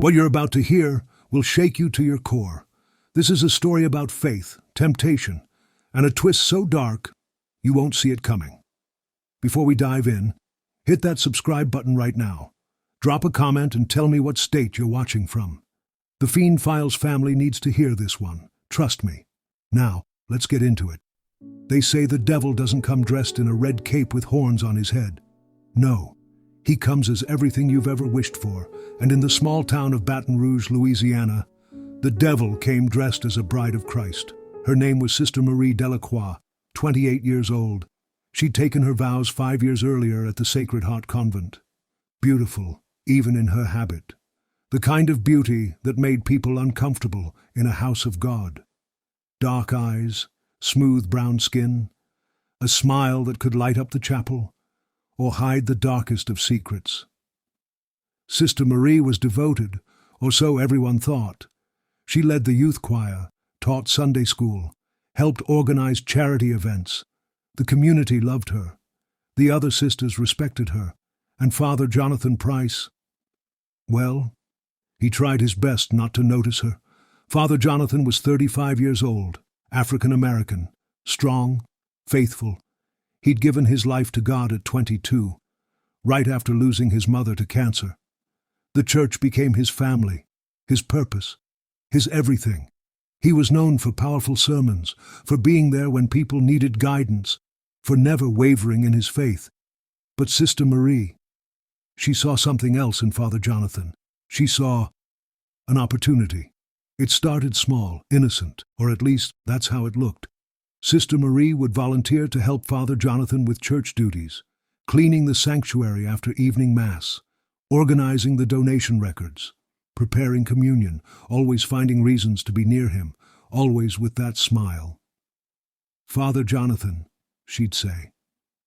What you're about to hear will shake you to your core. This is a story about faith, temptation, and a twist so dark you won't see it coming. Before we dive in, hit that subscribe button right now. Drop a comment and tell me what state you're watching from. The Fiend Files family needs to hear this one. Trust me. Now, let's get into it. They say the devil doesn't come dressed in a red cape with horns on his head. No, he comes as everything you've ever wished for, and in the small town of Baton Rouge, Louisiana, the devil came dressed as a bride of Christ. Her name was Sister Marie Delacroix, 28 years old. She'd taken her vows 5 years earlier at the Sacred Heart Convent. Beautiful, even in her habit. The kind of beauty that made people uncomfortable in a house of God. Dark eyes, smooth brown skin, a smile that could light up the chapel, or hide the darkest of secrets. Sister Marie was devoted, or so everyone thought. She led the youth choir, taught Sunday school, helped organize charity events. The community loved her. The other sisters respected her, and Father Jonathan Price, well, he tried his best not to notice her. Father Jonathan was 35 years old, African-American, strong, faithful. He'd given his life to God at 22, right after losing his mother to cancer. The church became his family, his purpose, his everything. He was known for powerful sermons, for being there when people needed guidance, for never wavering in his faith. But Sister Marie, she saw something else in Father Jonathan. She saw an opportunity. It started small, innocent, or at least that's how it looked. Sister Marie would volunteer to help Father Jonathan with church duties, cleaning the sanctuary after evening mass, organizing the donation records, preparing communion, always finding reasons to be near him, always with that smile. "Father Jonathan," she'd say,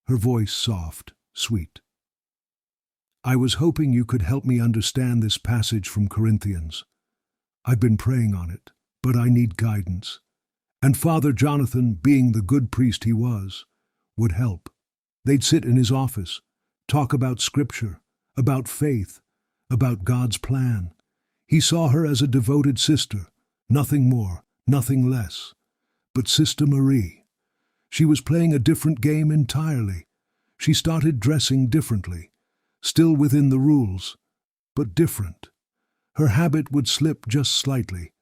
her voice soft, sweet. "I was hoping you could help me understand this passage from Corinthians. I've been praying on it, but I need guidance." And Father Jonathan, being the good priest he was, would help. They'd sit in his office, talk about Scripture, about faith, about God's plan. He saw her as a devoted sister, nothing more, nothing less. But Sister Marie, she was playing a different game entirely. She started dressing differently, still within the rules, but different. Her habit would slip just slightly,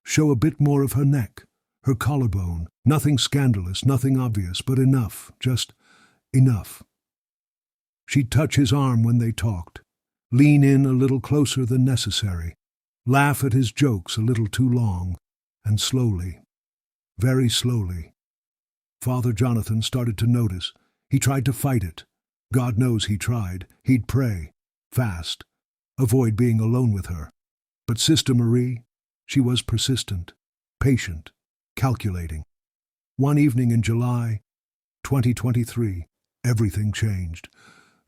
show a bit more of her neck, her collarbone, nothing scandalous, nothing obvious, but enough, just enough. She'd touch his arm when they talked, lean in a little closer than necessary, laugh at his jokes a little too long, and slowly, very slowly, Father Jonathan started to notice. He tried to fight it. God knows he tried. He'd pray, fast, avoid being alone with her. But Sister Marie, she was persistent, patient, calculating. One evening in July 2023, everything changed.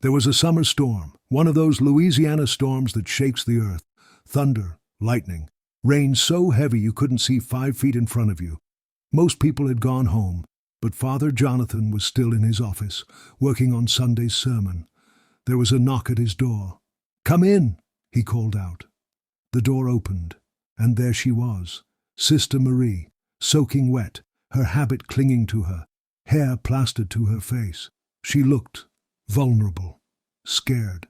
There was a summer storm, one of those Louisiana storms that shakes the earth. Thunder, lightning, rain so heavy you couldn't see 5 feet in front of you. Most people had gone home, but Father Jonathan was still in his office, working on Sunday's sermon. There was a knock at his door. "Come in," he called out. The door opened, and there she was, Sister Marie, soaking wet, her habit clinging to her, hair plastered to her face. She looked vulnerable, scared.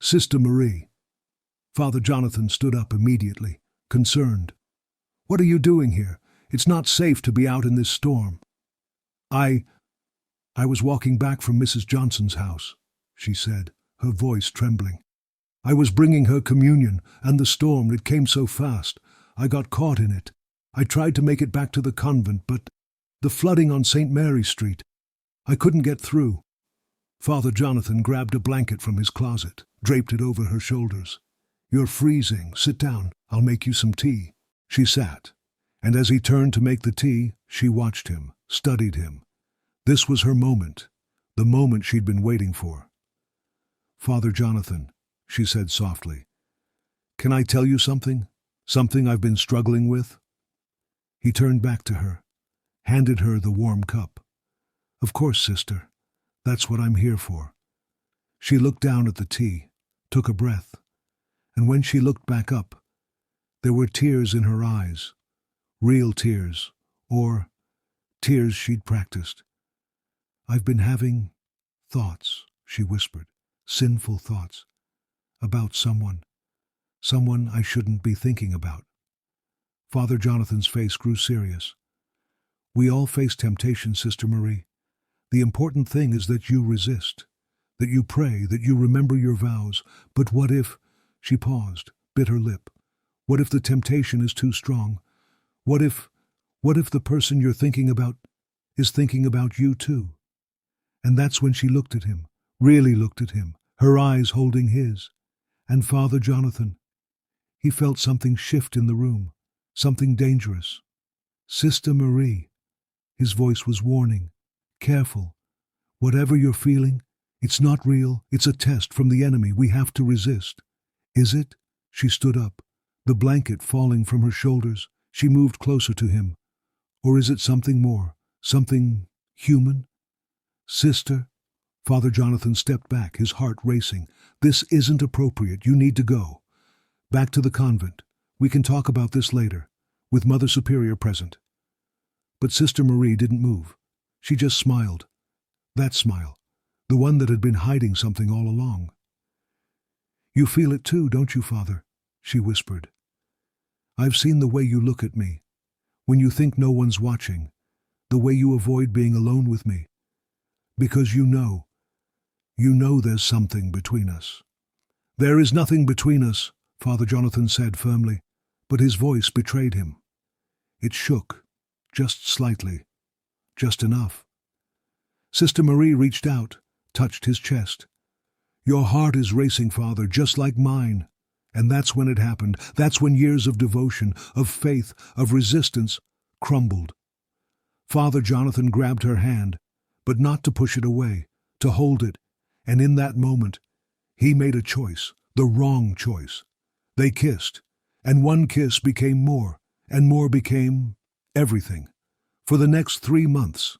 "Sister Marie." Father Jonathan stood up immediately, concerned. "What are you doing here? It's not safe to be out in this storm." I was walking back from Mrs. Johnson's house," she said, her voice trembling. "I was bringing her communion, and the storm, it came so fast. I got caught in it. I tried to make it back to the convent, but the flooding on St. Mary Street, I couldn't get through." Father Jonathan grabbed a blanket from his closet, draped it over her shoulders. "You're freezing. Sit down. I'll make you some tea." She sat, and as he turned to make the tea, she watched him, studied him. This was her moment, the moment she'd been waiting for. "Father Jonathan," she said softly, "can I tell you something? Something I've been struggling with?" He turned back to her, handed her the warm cup. "Of course, sister. That's what I'm here for." She looked down at the tea, took a breath, And when she looked back up, there were tears in her eyes, real tears, or tears she'd practiced. "I've been having thoughts," she whispered, "sinful thoughts, about someone I shouldn't be thinking about." Father Jonathan's face grew serious. "We all face temptation, Sister Marie. The important thing is that you resist, that you pray, that you remember your vows. But what if—" She paused, bit her lip. "What if the temptation is too strong? What if the person you're thinking about is thinking about you too?" And that's when she looked at him, really looked at him, her eyes holding his. And Father Jonathan, he felt something shift in the room, something dangerous. "Sister Marie," his voice was warning, "careful. Whatever you're feeling, it's not real, it's a test from the enemy we have to resist." "Is it?" She stood up, the blanket falling from her shoulders. She moved closer to him. "Or is it something more, something human?" "Sister," Father Jonathan stepped back, his heart racing. "This isn't appropriate. You need to go. Back to the convent. We can talk about this later, with Mother Superior present." But Sister Marie didn't move. She just smiled. That smile, the one that had been hiding something all along. "You feel it too, don't you, Father?" she whispered. "I've seen the way you look at me, when you think no one's watching, the way you avoid being alone with me. Because you know there's something between us." "There is nothing between us," Father Jonathan said firmly, but his voice betrayed him. It shook, just slightly, just enough. Sister Marie reached out, touched his chest. "Your heart is racing, Father, just like mine." And that's when it happened. That's when years of devotion, of faith, of resistance crumbled. Father Jonathan grabbed her hand, but not to push it away, to hold it. And in that moment, he made a choice, the wrong choice. They kissed, and one kiss became more, and more became everything. For the next 3 months,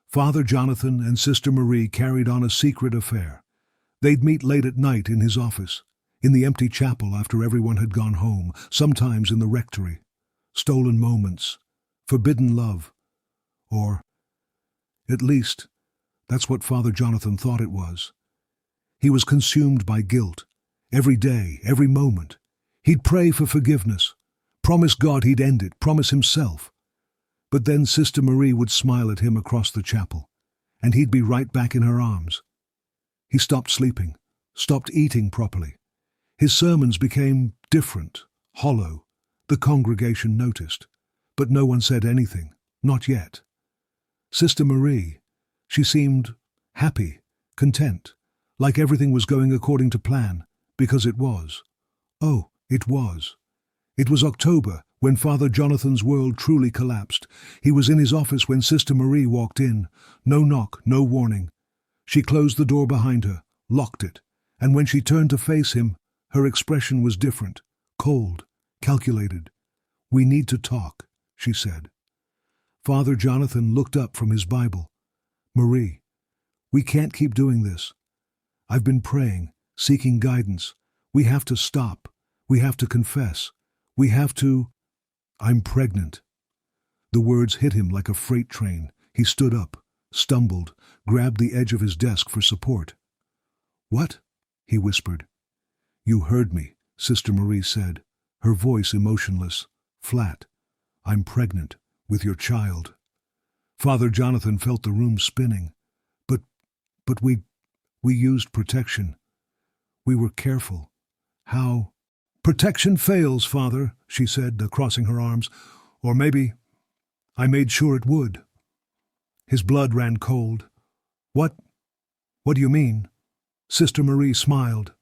Father Jonathan and Sister Marie carried on a secret affair. They'd meet late at night in his office, in the empty chapel after everyone had gone home, sometimes in the rectory. Stolen moments, forbidden love, or at least, that's what Father Jonathan thought it was. He was consumed by guilt, every day, every moment. He'd pray for forgiveness, promise God he'd end it, promise himself. But then Sister Marie would smile at him across the chapel, and he'd be right back in her arms. He stopped sleeping, stopped eating properly. His sermons became different, hollow. The congregation noticed, but no one said anything, not yet. Sister Marie, she seemed happy, content, like everything was going according to plan, because it was. Oh, it was. It was October, when Father Jonathan's world truly collapsed. He was in his office when Sister Marie walked in. No knock, no warning. She closed the door behind her, locked it, and when she turned to face him, her expression was different, cold, calculated. "We need to talk," she said. Father Jonathan looked up from his Bible. "Marie, we can't keep doing this. I've been praying, seeking guidance. We have to stop. We have to confess. We have to—" "I'm pregnant." The words hit him like a freight train. He stood up, stumbled, grabbed the edge of his desk for support. "What?" he whispered. "You heard me," Sister Marie said, her voice emotionless, flat. "I'm pregnant with your child." Father Jonathan felt the room spinning. But we used protection. We were careful. How?" "Protection fails, Father," she said, crossing her arms. "Or maybe I made sure it would." His blood ran cold. What do you mean?" Sister Marie smiled.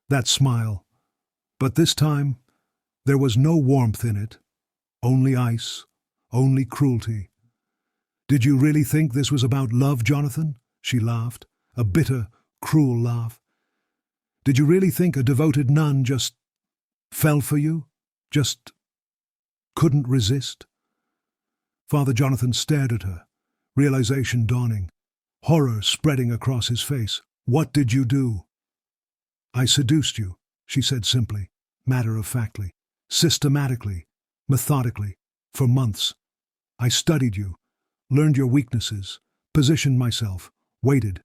That smile. But this time, there was no warmth in it. Only ice. Only cruelty. "Did you really think this was about love, Jonathan?" She laughed. A bitter, cruel laugh. "Did you really think a devoted nun just fell for you? Just couldn't resist?" Father Jonathan stared at her, realization dawning, horror spreading across his face. "What did you do?" "I seduced you," she said simply. matter-of-factly, systematically, methodically, for months. I studied you, learned your weaknesses, positioned myself, waited,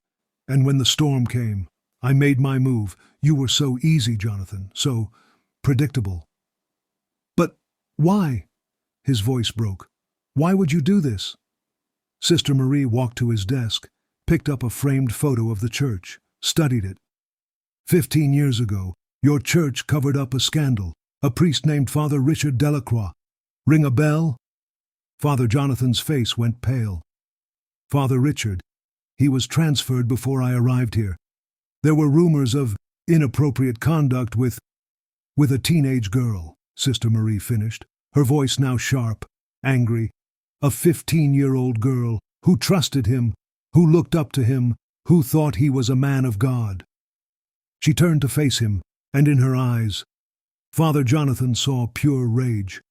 and when the storm came, I made my move. You were so easy, Jonathan, so predictable. But why? His voice broke. Why would you do this? Sister Marie walked to his desk, picked up a framed photo of the church, studied it. 15 years ago, your church covered up a scandal. A priest named Father Richard Delacroix. Ring a bell? Father Jonathan's face went pale. Father Richard. He was transferred before I arrived here. There were rumors of inappropriate conduct with a teenage girl, Sister Marie finished, her voice now sharp, angry. A 15-year-old girl who trusted him, who looked up to him, who thought he was a man of God. She turned to face him, and in her eyes, Father Jonathan saw pure rage.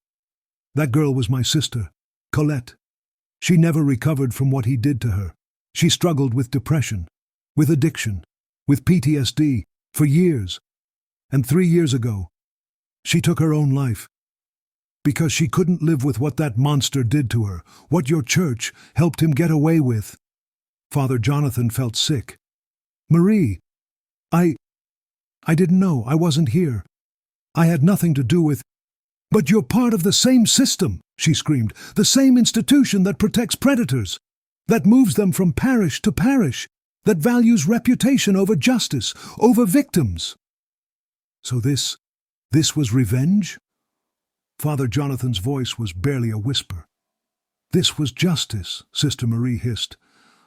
That girl was my sister, Colette. She never recovered from what he did to her. She struggled with depression, with addiction, with PTSD, for years. And 3 years ago, she took her own life. Because she couldn't live with what that monster did to her, what your church helped him get away with. Father Jonathan felt sick. Marie, I didn't know. I wasn't here. I had nothing to do with... But you're part of the same system, she screamed, the same institution that protects predators, that moves them from parish to parish, that values reputation over justice, over victims. So this was revenge? Father Jonathan's voice was barely a whisper. This was justice, Sister Marie hissed.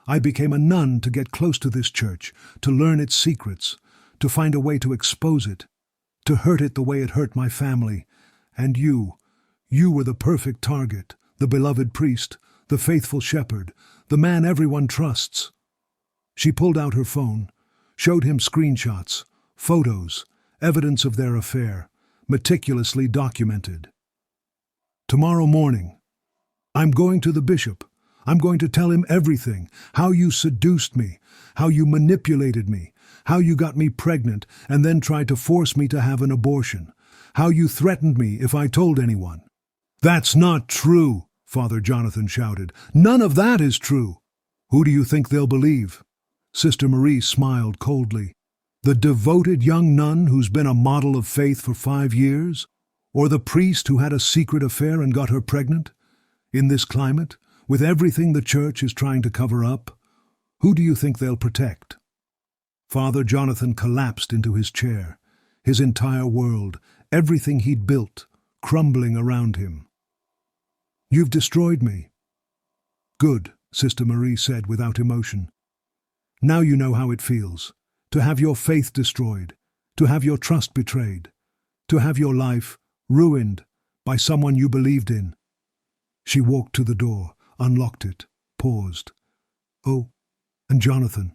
I became a nun to get close to this church, to learn its secrets, to find a way to expose it, to hurt it the way it hurt my family. And you were the perfect target, the beloved priest, the faithful shepherd, the man everyone trusts. She pulled out her phone, showed him screenshots, photos, evidence of their affair, meticulously documented. Tomorrow morning, I'm going to the bishop. I'm going to tell him everything, how you seduced me, how you manipulated me, how you got me pregnant and then tried to force me to have an abortion, how you threatened me if I told anyone. That's not true, Father Jonathan shouted. None of that is true. Who do you think they'll believe? Sister Marie smiled coldly. The devoted young nun who's been a model of faith for 5 years? Or the priest who had a secret affair and got her pregnant? In this climate, with everything the church is trying to cover up, who do you think they'll protect? Father Jonathan collapsed into his chair, his entire world, everything he'd built, crumbling around him. You've destroyed me. Good, Sister Marie said without emotion. Now you know how it feels, to have your faith destroyed, to have your trust betrayed, to have your life ruined by someone you believed in. She walked to the door, unlocked it, paused. Oh, and Jonathan,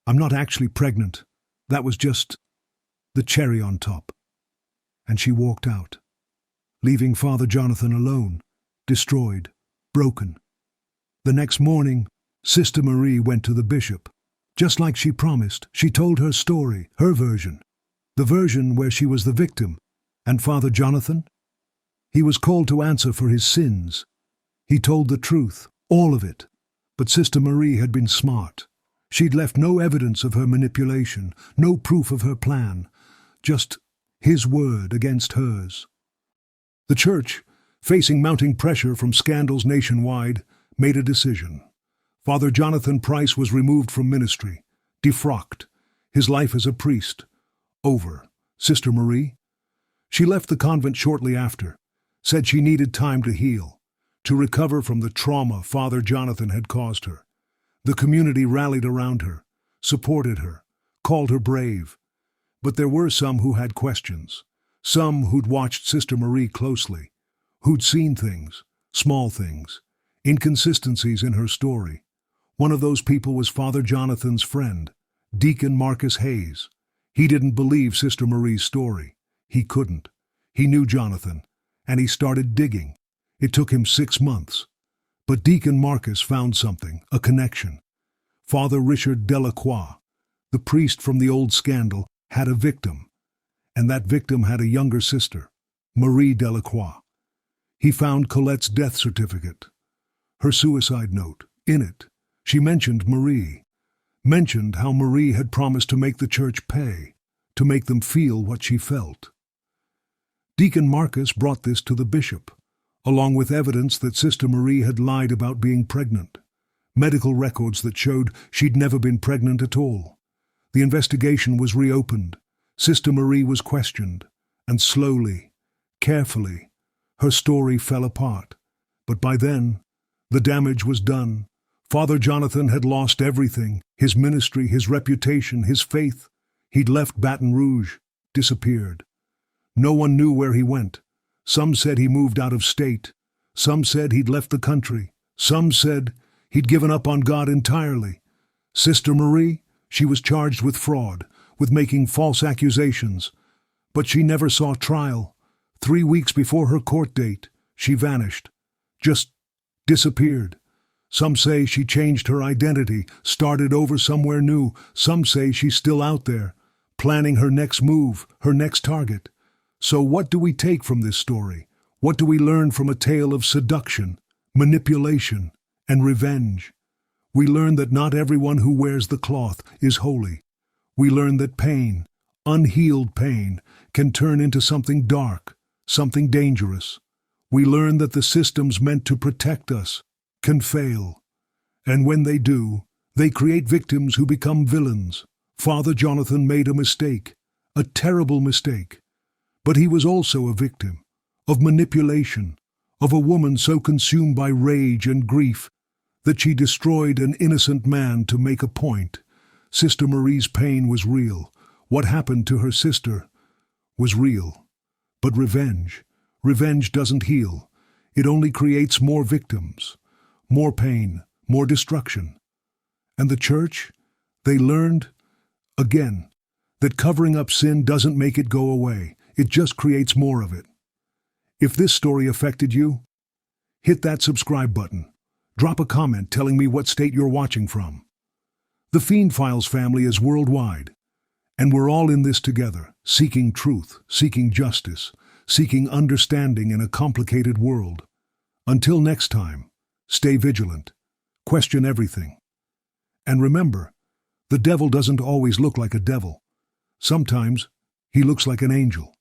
I'm not actually pregnant. That was just the cherry on top. And she walked out, leaving Father Jonathan alone, destroyed, broken. The next morning, Sister Marie went to the bishop. Just like she promised, she told her story, her version. The version where she was the victim. And Father Jonathan? He was called to answer for his sins. He told the truth, all of it. But Sister Marie had been smart. She'd left no evidence of her manipulation, no proof of her plan, just his word against hers. The church, facing mounting pressure from scandals nationwide, made a decision. Father Jonathan Price was removed from ministry, defrocked, his life as a priest over. Sister Marie? She left the convent shortly after, said she needed time to heal, to recover from the trauma Father Jonathan had caused her. The community rallied around her, supported her, called her brave. But there were some who had questions, some who'd watched Sister Marie closely, who'd seen things, small things, inconsistencies in her story. One of those people was Father Jonathan's friend, Deacon Marcus Hayes. He didn't believe Sister Marie's story. He couldn't. He knew Jonathan, and he started digging. It took him 6 months. But Deacon Marcus found something, a connection. Father Richard Delacroix, the priest from the old scandal, had a victim. And that victim had a younger sister, Marie Delacroix. He found Colette's death certificate, her suicide note. In it, she mentioned Marie, mentioned how Marie had promised to make the church pay, to make them feel what she felt. Deacon Marcus brought this to the bishop, along with evidence that Sister Marie had lied about being pregnant, medical records that showed she'd never been pregnant at all. The investigation was reopened. Sister Marie was questioned, and slowly, carefully, her story fell apart. But by then, the damage was done. Father Jonathan had lost everything, his ministry, his reputation, his faith. He'd left Baton Rouge, disappeared. No one knew where he went. Some said he moved out of state. Some said he'd left the country. Some said he'd given up on God entirely. Sister Marie, she was charged with fraud, with making false accusations. But she never saw trial. 3 weeks before her court date, she vanished. Just disappeared. Some say she changed her identity, started over somewhere new. Some say she's still out there, planning her next move, her next target. So what do we take from this story? What do we learn from a tale of seduction, manipulation, and revenge? We learn that not everyone who wears the cloth is holy. We learn that pain, unhealed pain, can turn into something dark, something dangerous. We learn that the systems meant to protect us can fail. And when they do, they create victims who become villains. Father Jonathan made a mistake, a terrible mistake. But he was also a victim of manipulation, of a woman so consumed by rage and grief that she destroyed an innocent man to make a point. Sister Marie's pain was real. What happened to her sister was real. But revenge doesn't heal. It only creates more victims, more pain, more destruction. And the church, they learned, again, that covering up sin doesn't make it go away. It just creates more of it. If this story affected you, hit that subscribe button. Drop a comment telling me what state you're watching from. The Fiend Files family is worldwide, and we're all in this together, seeking truth, seeking justice, seeking understanding in a complicated world. Until next time, stay vigilant, question everything. And remember, the devil doesn't always look like a devil. Sometimes he looks like an angel.